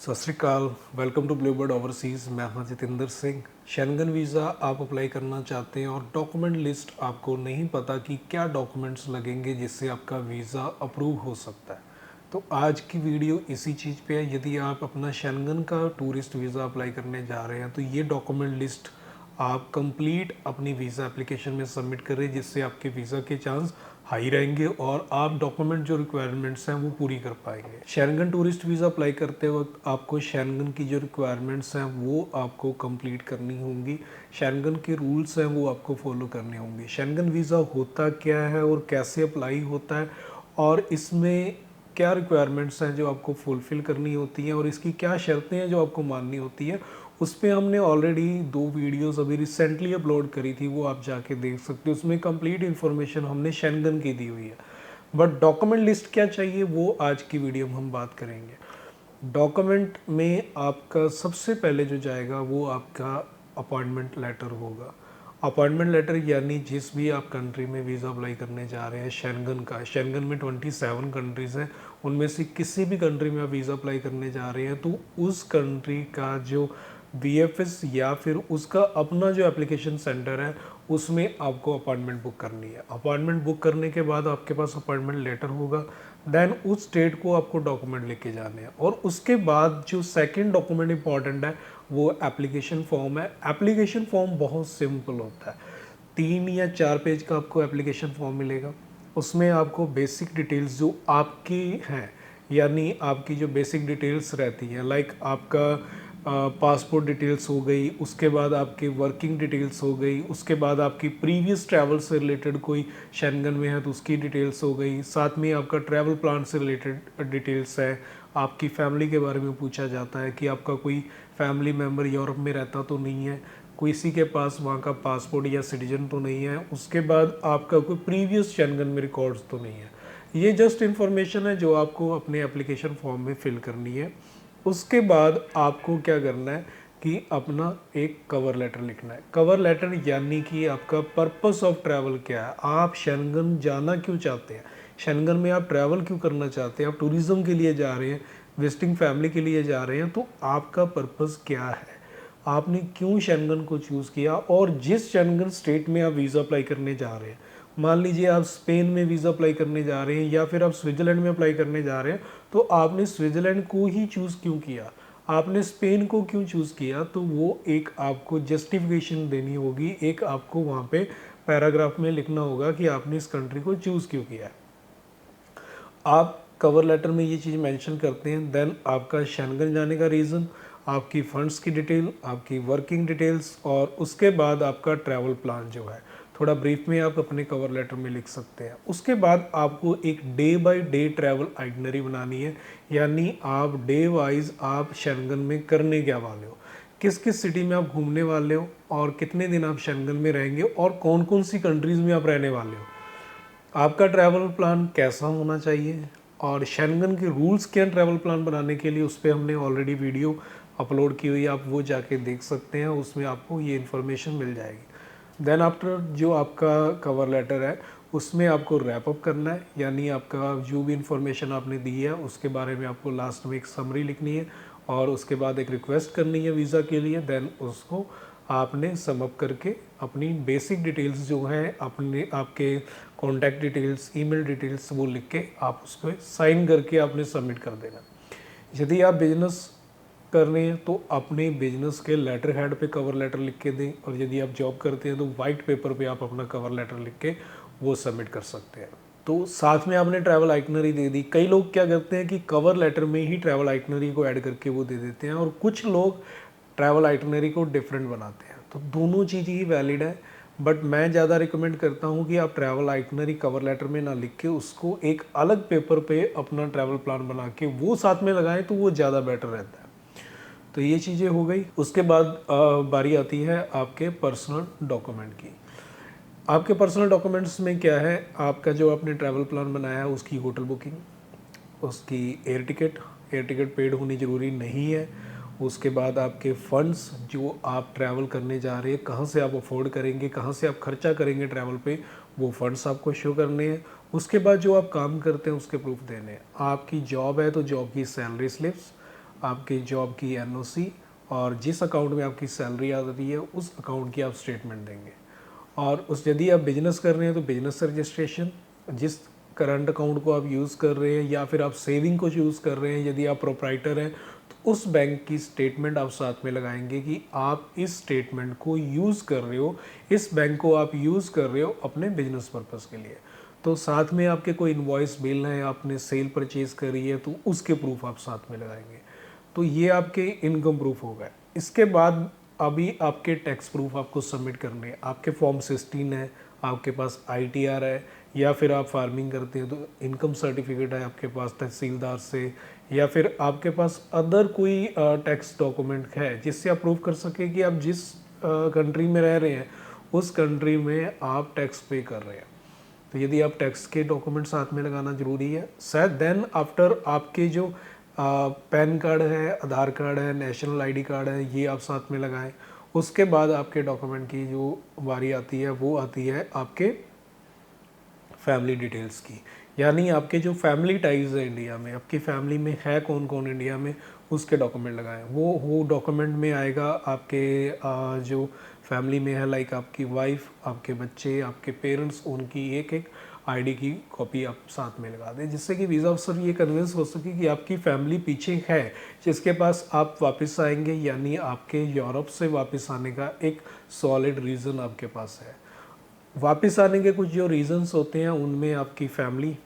सत श्री अकाल। Welcome to Bluebird overseas. मैं हूं जितेंद्र सिंह। शेंगन वीज़ा आप अप्लाई करना चाहते हैं और डॉक्यूमेंट लिस्ट आपको नहीं पता कि क्या डॉक्यूमेंट्स लगेंगे जिससे आपका वीज़ा अप्रूव हो सकता है, तो आज की वीडियो इसी चीज़ पे है। यदि आप अपना शेंगन का टूरिस्ट वीज़ा अप्लाई करने जा रहे हैं तो ये डॉक्यूमेंट लिस्ट आप कंप्लीट अपनी वीज़ा एप्लीकेशन में सबमिट करें, जिससे आपके वीज़ा के चांस हाई रहेंगे और आप डॉक्यूमेंट जो रिक्वायरमेंट्स हैं वो पूरी कर पाएंगे। शेंगन टूरिस्ट वीज़ा अप्लाई करते वक्त आपको शेंगन की जो रिक्वायरमेंट्स हैं वो आपको कंप्लीट करनी होंगी। शेंगन के रूल्स हैं वो आपको फॉलो करने होंगे। शेंगन वीज़ा होता क्या है और कैसे अप्लाई होता है और इसमें क्या रिक्वायरमेंट्स हैं जो आपको फुलफ़िल करनी होती हैं और इसकी क्या शर्तें हैं जो आपको माननी होती है, उस पर हमने ऑलरेडी 2 वीडियोस अभी रिसेंटली अपलोड करी थी, वो आप जाके देख सकते हो। उसमें कंप्लीट इन्फॉर्मेशन हमने शेंगन की दी हुई है। बट डॉक्यूमेंट लिस्ट क्या चाहिए वो आज की वीडियो में हम बात करेंगे। डॉक्यूमेंट में आपका सबसे पहले जो जाएगा वो आपका अपॉइंटमेंट लेटर होगा। अपॉइंटमेंट लेटर यानी जिस भी आप कंट्री में वीज़ा अप्लाई करने जा रहे हैं शेंगन का, शेंगन में 27 कंट्रीज़ हैं, उनमें से किसी भी कंट्री में आप वीज़ा अप्लाई करने जा रहे हैं तो उस कंट्री का जो VFS या फिर उसका अपना जो एप्लीकेशन सेंटर है उसमें आपको अपॉइंटमेंट बुक करनी है। अपॉइंटमेंट बुक करने के बाद आपके पास अपॉइंटमेंट लेटर होगा। देन उस स्टेट को आपको डॉक्यूमेंट लेके जाने हैं और उसके बाद जो सेकंड डॉक्यूमेंट इंपॉर्टेंट है वो एप्लीकेशन फॉर्म है। एप्लीकेशन फॉर्म बहुत सिंपल होता है, 3 या 4 पेज का आपको एप्लीकेशन फॉर्म मिलेगा। उसमें आपको बेसिक डिटेल्स जो आपकी हैं, यानी आपकी जो बेसिक डिटेल्स रहती हैं, लाइक आपका पासपोर्ट डिटेल्स हो गई, उसके बाद आपकी वर्किंग डिटेल्स हो गई, उसके बाद आपकी प्रीवियस ट्रैवल से रिलेटेड कोई शेंगन में है तो उसकी डिटेल्स हो गई, साथ में आपका ट्रैवल प्लान से रिलेटेड डिटेल्स है। आपकी फैमिली के बारे में पूछा जाता है कि आपका कोई फैमिली मेम्बर यूरोप में रहता तो नहीं है, किसी के पास वहाँ का पासपोर्ट या सिटीजन तो नहीं है, उसके बाद आपका कोई प्रीवियस शेंगन में रिकॉर्ड्स तो नहीं है। ये जस्ट इन्फॉर्मेशन है जो आपको अपने एप्लीकेशन फॉर्म में फिल करनी है। उसके बाद आपको क्या करना है कि अपना एक कवर लेटर लिखना है। कवर लेटर यानी कि आपका पर्पस ऑफ ट्रैवल क्या है, आप शेंगन जाना क्यों चाहते हैं, शेंगन में आप ट्रैवल क्यों करना चाहते हैं, आप टूरिज़्म के लिए जा रहे हैं, विजिटिंग फैमिली के लिए जा रहे हैं, तो आपका पर्पस क्या है, आपने क्यों शेंगन को चूज़ किया। और जिस शेंगन स्टेट में आप वीज़ा अप्लाई करने जा रहे हैं, मान लीजिए आप स्पेन में वीज़ा अप्लाई करने जा रहे हैं या फिर आप स्विट्ज़रलैंड में अप्लाई करने जा रहे हैं, तो आपने स्विट्ज़रलैंड को ही चूज़ क्यों किया, आपने स्पेन को क्यों चूज़ किया, तो वो एक आपको जस्टिफिकेशन देनी होगी, एक आपको वहाँ पे पैराग्राफ में लिखना होगा कि आपने इस कंट्री को चूज़ क्यों किया है। आप कवर लेटर में ये चीज़ मेंशन करते हैं। देन आपका शेंगन जाने का रीज़न, आपकी फ़ंड्स की डिटेल, आपकी वर्किंग डिटेल्स और उसके बाद आपका ट्रैवल प्लान जो है थोड़ा ब्रीफ में आप अपने कवर लेटर में लिख सकते हैं। उसके बाद आपको एक day by day travel itinerary बनानी है, यानी आप डे वाइज आप शेंगन में करने क्या वाले हो, किस किस सिटी में आप घूमने वाले हो और कितने दिन आप शेंगन में रहेंगे और कौन कौन सी कंट्रीज़ में आप रहने वाले हो, आपका ट्रैवल प्लान कैसा होना चाहिए और शेंगन के रूल्स क्या हैं ट्रैवल प्लान बनाने के लिए, उस पर हमने ऑलरेडी वीडियो अपलोड की हुई है, आप वो जाके देख सकते हैं, उसमें आपको ये इन्फॉर्मेशन मिल जाएगी। देन आफ्टर जो आपका कवर लेटर है उसमें आपको रैप अप करना है, यानी आपका जो भी इन्फॉर्मेशन आपने दी है उसके बारे में आपको लास्ट में एक समरी लिखनी है और उसके बाद एक रिक्वेस्ट करनी है वीज़ा के लिए। देन उसको आपने सम अप करके अपनी बेसिक डिटेल्स जो हैं, अपने आपके कॉन्टैक्ट डिटेल्स, ईमेल डिटेल्स, वो लिख के आप उसको साइन करके आपने सबमिट कर देना। यदि आप बिजनेस कर रहे हैं तो अपने बिजनेस के लेटर हेड पे कवर लेटर लिख के दें, और यदि आप जॉब करते हैं तो वाइट पेपर पे आप अपना कवर लेटर लिख के वो सबमिट कर सकते हैं। तो साथ में आपने ट्रैवल आइटनरी दे दी। कई लोग क्या करते हैं कि कवर लेटर में ही ट्रैवल आइटनरी को ऐड करके वो दे देते हैं और कुछ लोग ट्रैवल आइटनरी को डिफरेंट बनाते हैं, तो दोनों चीज़ ही वैलिड है। बट मैं ज़्यादा रिकमेंड करता हूँ कि आप ट्रैवल आइटनरी कवर लेटर में ना लिख के उसको एक अलग पेपर पे अपना ट्रैवल प्लान बना के वो साथ में लगाएं, तो वो ज़्यादा बेटर रहता है। तो ये चीज़ें हो गई। उसके बाद बारी आती है आपके पर्सनल डॉक्यूमेंट की। आपके पर्सनल डॉक्यूमेंट्स में क्या है, आपका जो आपने ट्रैवल प्लान बनाया है उसकी होटल बुकिंग, उसकी एयर टिकट पेड होनी ज़रूरी नहीं है। उसके बाद आपके फ़ंड्स जो आप ट्रैवल करने जा रहे हैं, कहाँ से आप अफोर्ड करेंगे, कहाँ से आप खर्चा करेंगे ट्रैवल पे, वो फ़ंड्स आपको शो करने हैं। उसके बाद जो आप काम करते हैं उसके प्रूफ देने हैं। आपकी जॉब है तो जॉब की सैलरी स्लिप्स, आपके जॉब की एनओसी और जिस अकाउंट में आपकी सैलरी आ रही है उस अकाउंट की आप स्टेटमेंट देंगे। और उस यदि आप बिजनेस कर रहे हैं तो बिजनेस रजिस्ट्रेशन, जिस करंट अकाउंट को आप यूज़ कर रहे हैं या फिर आप सेविंग को यूज़ कर रहे हैं, यदि आप प्रोप्राइटर हैं तो उस बैंक की स्टेटमेंट आप साथ में लगाएंगे कि आप इस स्टेटमेंट को यूज़ कर रहे हो, इस बैंक को आप यूज़ कर रहे हो अपने बिजनेस पर्पज़ के लिए। तो साथ में आपके कोई इनवॉइस बिल है, आपने सेल परचेज़ करी है तो उसके प्रूफ आप साथ में लगाएंगे। तो ये आपके इनकम प्रूफ हो गए। इसके बाद अभी आपके टैक्स प्रूफ आपको सबमिट करने हैं। आपके फॉर्म 16 है, आपके पास आईटीआर है, या फिर आप फार्मिंग करते हैं तो इनकम सर्टिफिकेट है आपके पास तहसीलदार से, या फिर आपके पास अदर कोई टैक्स डॉक्यूमेंट है जिससे आप प्रूव कर सकें कि आप जिस कंट्री में रह रहे हैं उस कंट्री में आप टैक्स पे कर रहे हैं। तो यदि आप टैक्स के डॉक्यूमेंट साथ में लगाना ज़रूरी है। शायद देन आफ्टर आपके जो पैन कार्ड है, आधार कार्ड है, नेशनल आईडी कार्ड है, ये आप साथ में लगाएं। उसके बाद आपके डॉक्यूमेंट की जो बारी आती है वो आती है आपके फैमिली डिटेल्स की, यानी आपके जो फैमिली टाइज है इंडिया में, आपकी फैमिली में है कौन कौन इंडिया में, उसके डॉक्यूमेंट लगाएं। वो डॉक्यूमेंट में आएगा आपके जो फैमिली में है, लाइक आपकी वाइफ, आपके बच्चे, आपके पेरेंट्स, उनकी एक एक आईडी की कॉपी आप साथ में लगा दें, जिससे कि वीज़ा अफसर ये कन्विंस हो सके कि आपकी फैमिली पीछे है जिसके पास आप वापस आएंगे, यानी आपके यूरोप से वापस आने का एक सॉलिड रीज़न आपके पास है। वापस आने के कुछ जो रीज़न्स होते हैं उनमें आपकी फैमिली,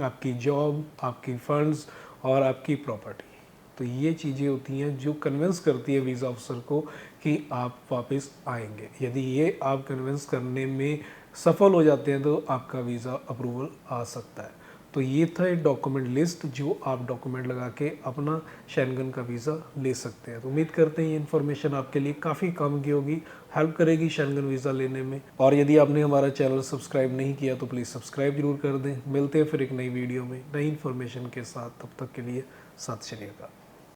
आपकी जॉब, आपकी फंड्स और आपकी प्रॉपर्टी, तो ये चीज़ें होती हैं जो कन्विंस करती है वीज़ा ऑफिसर को कि आप वापस आएंगे। यदि ये आप कन्विंस करने में सफल हो जाते हैं तो आपका वीज़ा अप्रूवल आ सकता है। तो ये था एक डॉक्यूमेंट लिस्ट जो आप डॉक्यूमेंट लगा के अपना शेंगन का वीज़ा ले सकते हैं। तो उम्मीद करते हैं ये इन्फॉर्मेशन आपके लिए काफ़ी काम की होगी, हेल्प करेगी शेंगन वीज़ा लेने में। और यदि आपने हमारा चैनल सब्सक्राइब नहीं किया तो प्लीज़ सब्सक्राइब जरूर कर दें। मिलते हैं फिर एक नई वीडियो में नई इन्फॉर्मेशन के साथ, तब तक के लिए सत श्री अकाल।